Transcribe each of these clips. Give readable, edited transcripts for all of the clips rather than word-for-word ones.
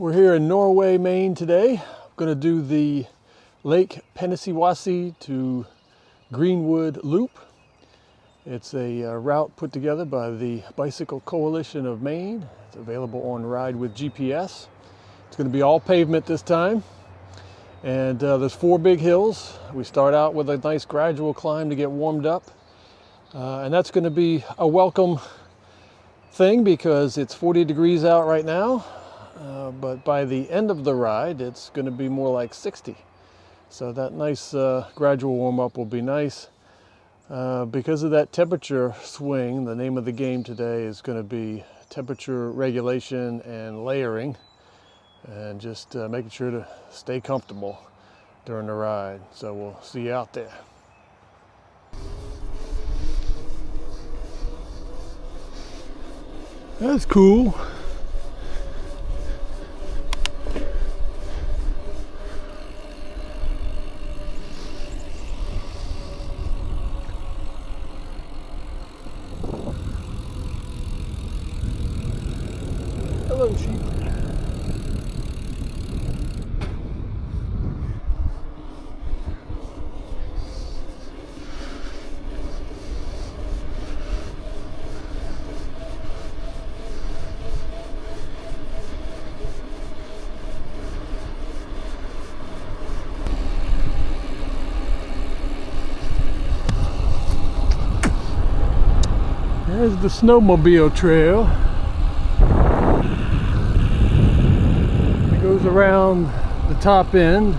We're here in Norway, Maine today. I'm going to do the Lake Pennesseewassee to Greenwood Loop. It's a route put together by the Bicycle Coalition of Maine. It's available on Ride with GPS. It's going to be all pavement this time. And there's 4 big hills. We start out with a nice gradual climb to get warmed up. And that's going to be a welcome thing because it's 40 degrees out right now. But by the end of the ride, it's going to be more like 60. So that nice gradual warm-up will be nice. Because of that temperature swing, the name of the game today is going to be temperature regulation and layering. And just making sure to stay comfortable during the ride. So we'll see you out there. That's cool. Hello, sheep. There's the snowmobile trail. It goes around the top end,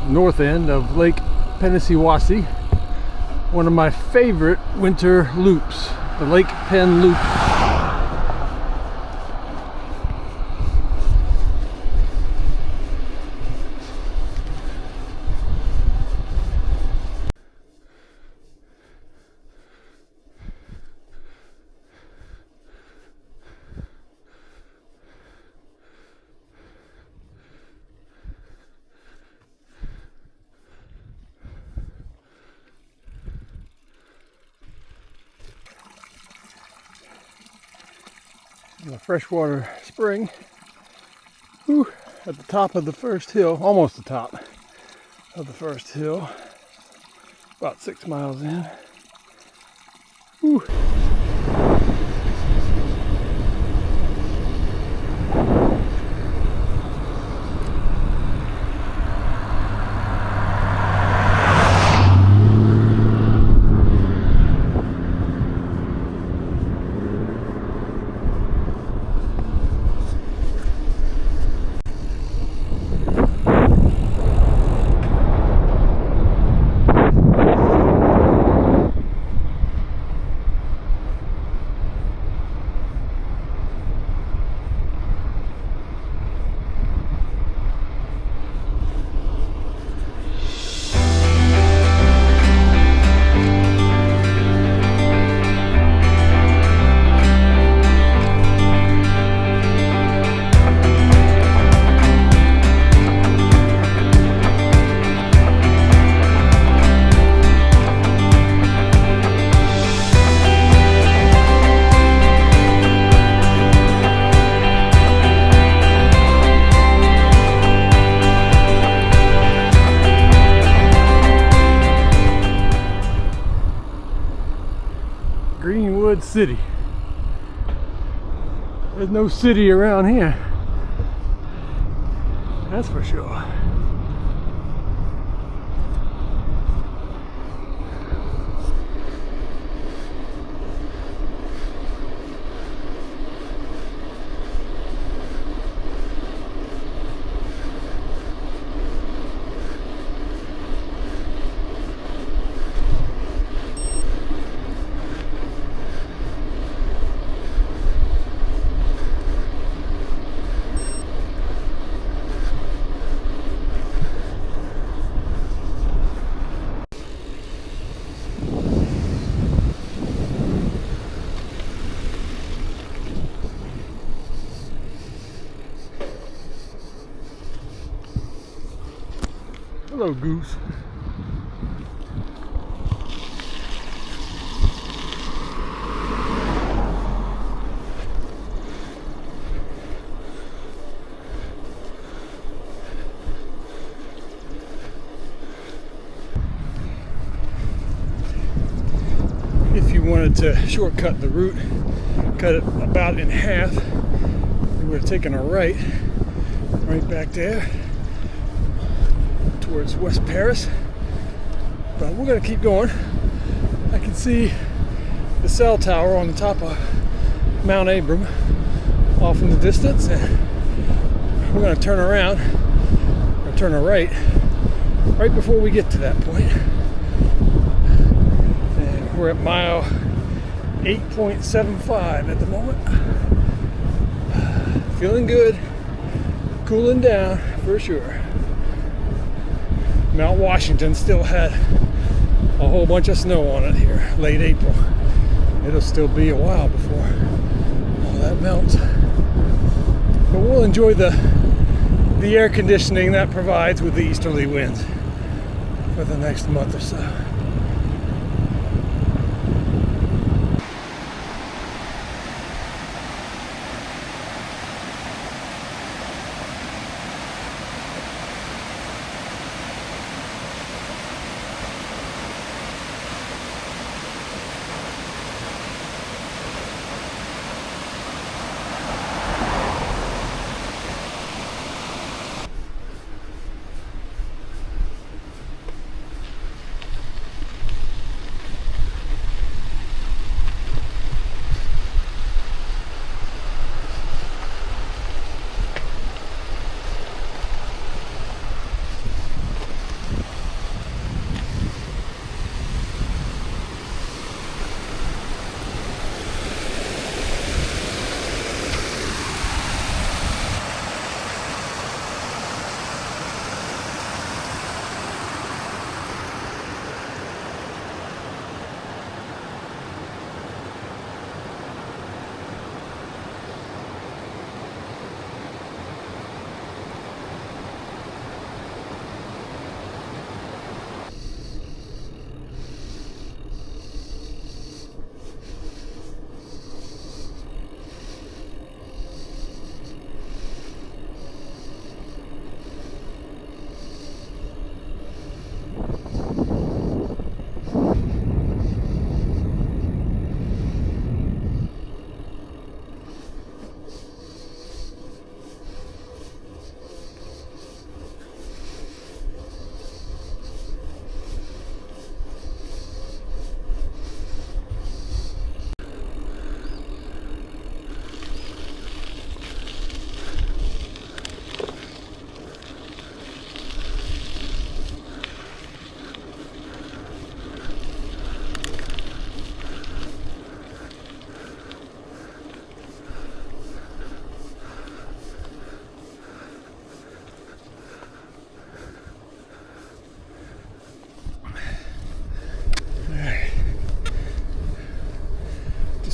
north end of Lake Pennesseewassee. One of my favorite winter loops, the Lake Penn Loop. A freshwater spring. Whew, at the top of the first hill, almost the top of the first hill, about 6 miles in. Whew. Greenwood City. There's no city around here. That's for sure. Hello, goose. wanted to shortcut the route, cut it about in half. We would have taken a right back there towards West Paris. But we're going to keep going. I can see the cell tower on the top of Mount Abram off in the distance, and we're going to turn around or turn a right before we get to that point. And we're at mile 8.75 at the moment. Feeling good, cooling down for sure. Mount Washington still had a whole bunch of snow on it here, late April. It'll still be a while before all that melts. But we'll enjoy the air conditioning that provides with the easterly winds for the next month or so.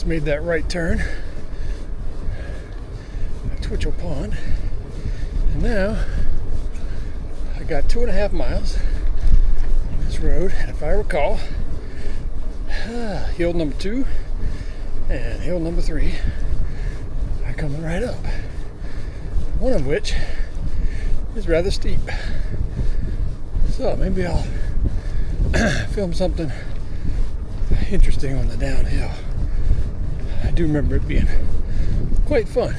Made that right turn at Twitchell Pond, and now I got 2.5 miles on this road, and if I recall, hill number 2 and hill number 3 are coming right up, one of which is rather steep, so maybe I'll film something interesting on the downhill. I do remember it being quite fun.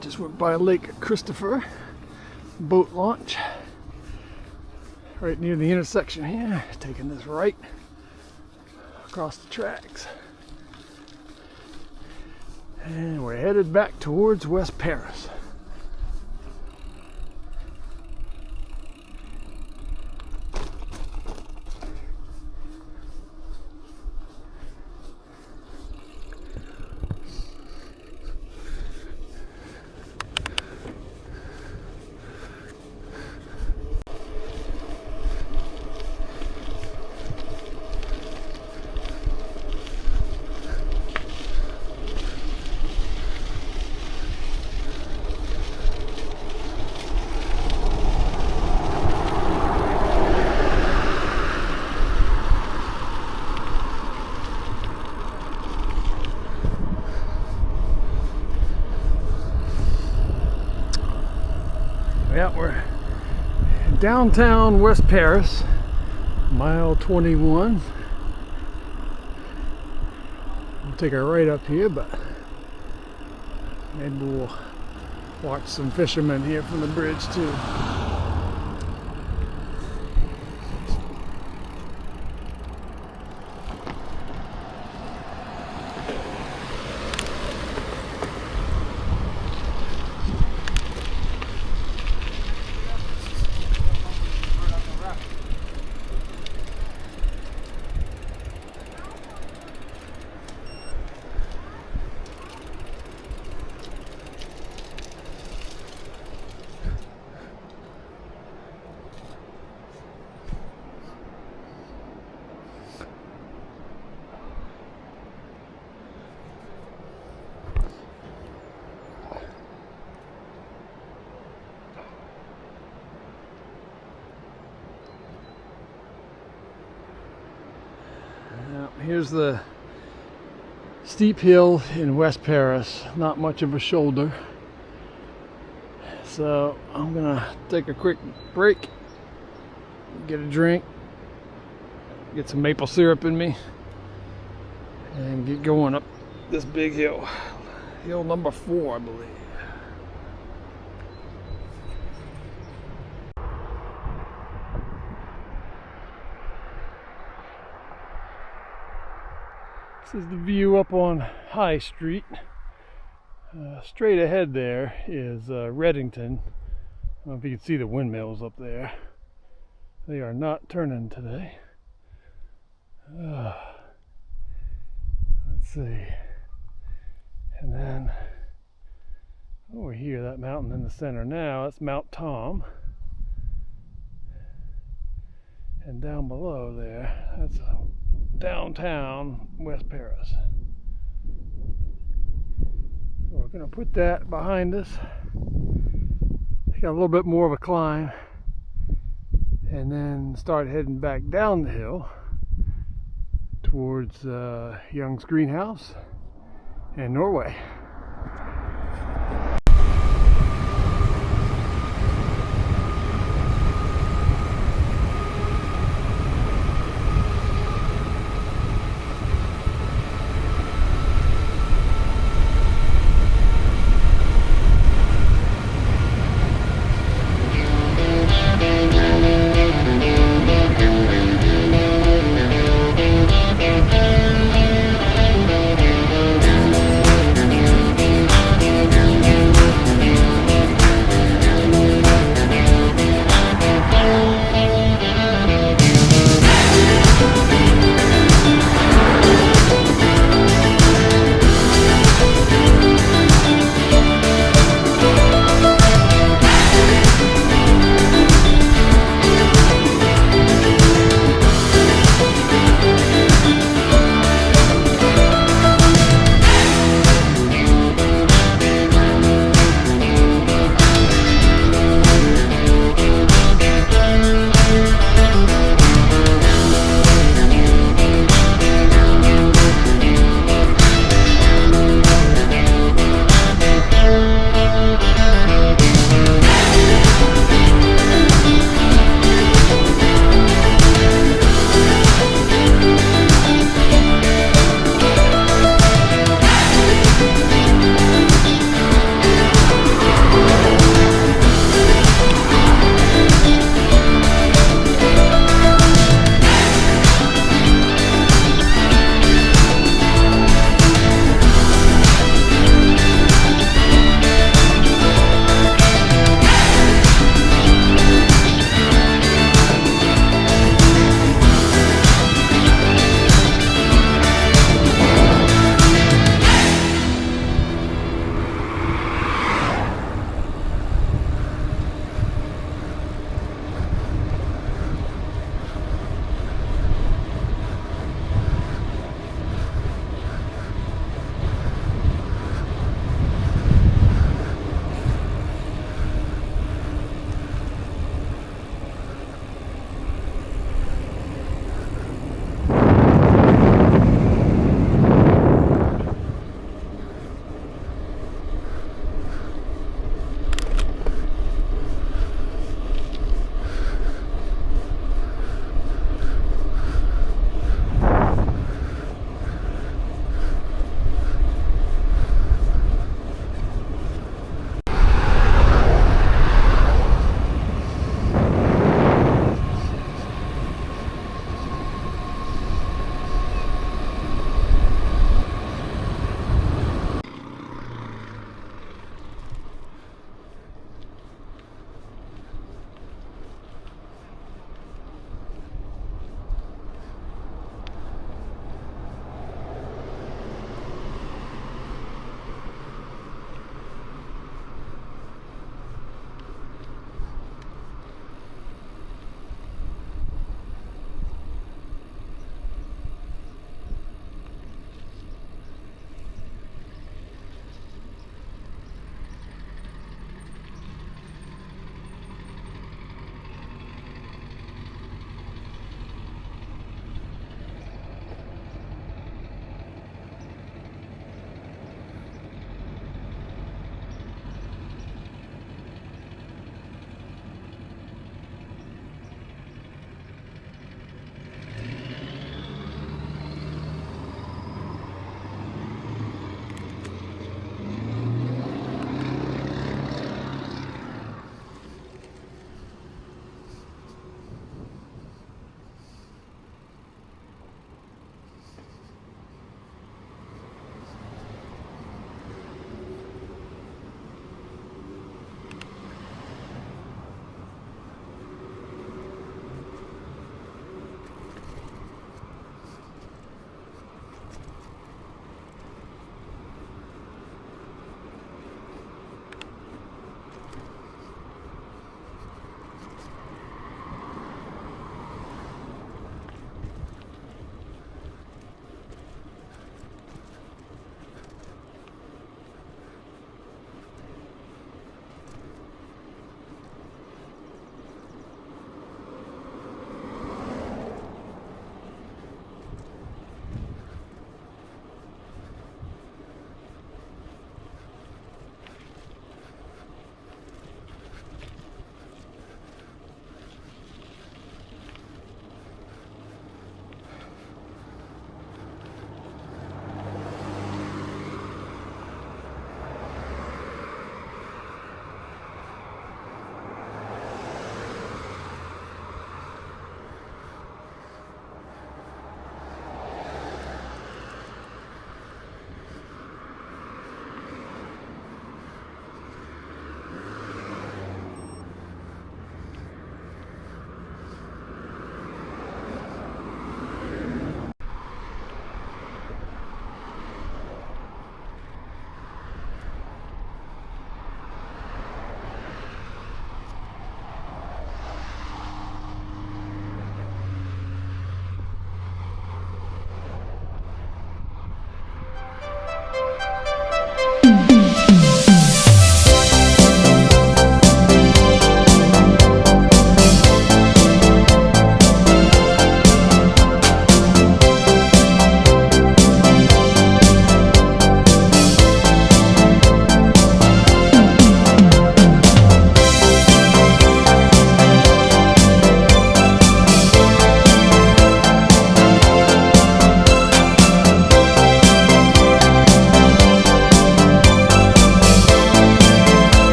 just went by Lake Christopher boat launch right near the intersection here, taking this right across the tracks, and we're headed back towards West Paris. Yeah, we're downtown West Paris, mile 21. We'll take a right up here, but maybe we'll watch some fishermen here from the bridge too. Here's the steep hill in West Paris, not much of a shoulder. So I'm gonna take a quick break, get a drink, get some maple syrup in me, and get going up this big hill. Hill number 4, I believe. This is the view up on High Street. Straight ahead there is Reddington. I don't know if you can see the windmills up there. They are not turning today. Let's see. And then over here, that mountain in the center now, that's Mount Tom. And down below there, that's downtown West Paris. So we're going to put that behind us. Got a little bit more of a climb, and then start heading back down the hill towards Young's Greenhouse and Norway.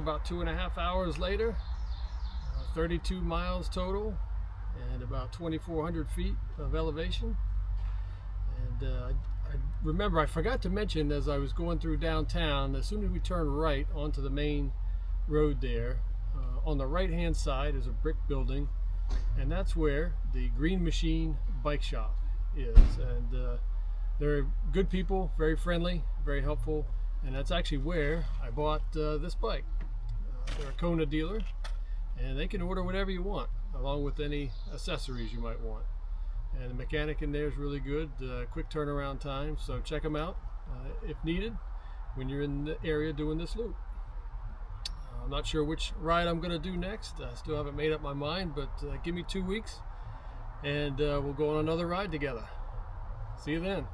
about 2.5 hours later, 32 miles total, and about 2,400 feet of elevation. And I remember I forgot to mention as I was going through downtown, as soon as we turn right onto the main road there, on the right hand side is a brick building, and that's where the Green Machine bike shop is. And they're good people, very friendly, very helpful, and that's actually where I bought this bike. They're a Kona dealer, and they can order whatever you want, along with any accessories you might want. And the mechanic in there is really good, quick turnaround time, so check them out if needed when you're in the area doing this loop. I'm not sure which ride I'm going to do next. I still haven't made up my mind, but give me 2 weeks and we'll go on another ride together. See you then.